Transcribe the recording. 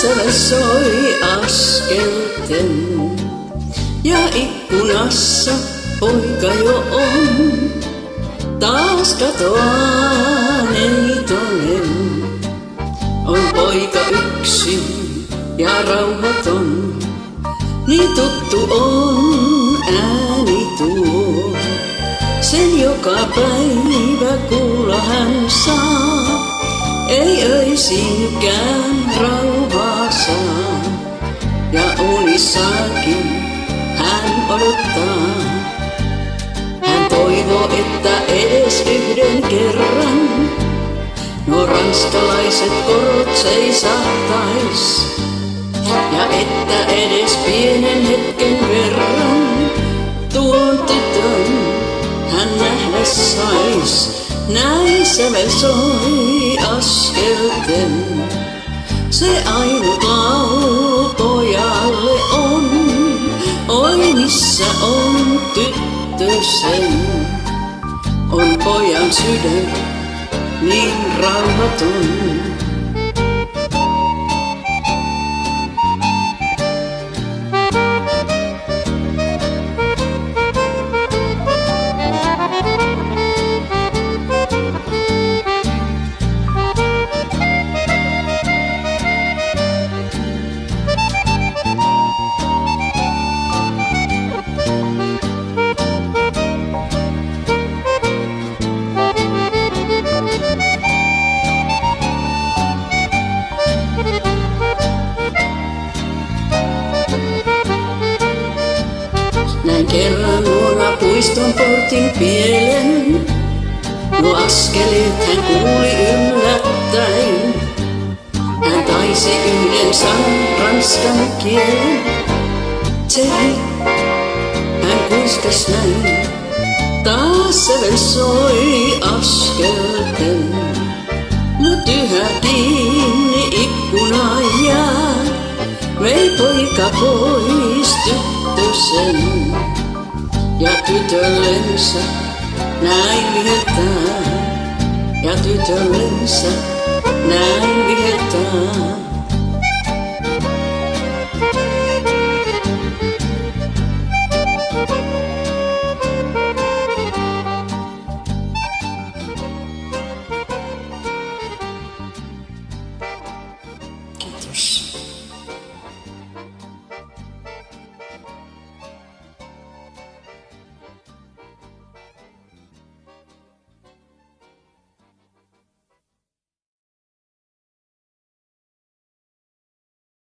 sävel soi askelten. Ja ikkunassa poika jo on, taas katoaa neitonen. On poika yksin ja rauhaton, niin tuttu on ääni tuo. Sen joka päivä kuulla hän saa, ei öisinkään rauhaa saa. Ja unissakin hän odottaa. Hän toivoo, että edes yhden kerran nuo ranskalaiset korot seisahtais. Ja että edes pienen hetken verran tuon tytön hän nähdä sais. Näin sävel soi askelten. Se ainut laulu pojalle on. Oi missä on tyttösen. On pojan sydän niin rauhaton. Näin kerran luona puiston portin pielen, nuo askeleet hän kuuli yllättäen. Hän taisi yhden sanan ranskan kielen. Tseri, hän kuiskas näin, taas sävel soi askelten. Mut yhä kiinni ikkunaan jää, vei poika pois tyttösen. Ja tytöllensä näin viheltää, ja tytöllensä näin viheltää.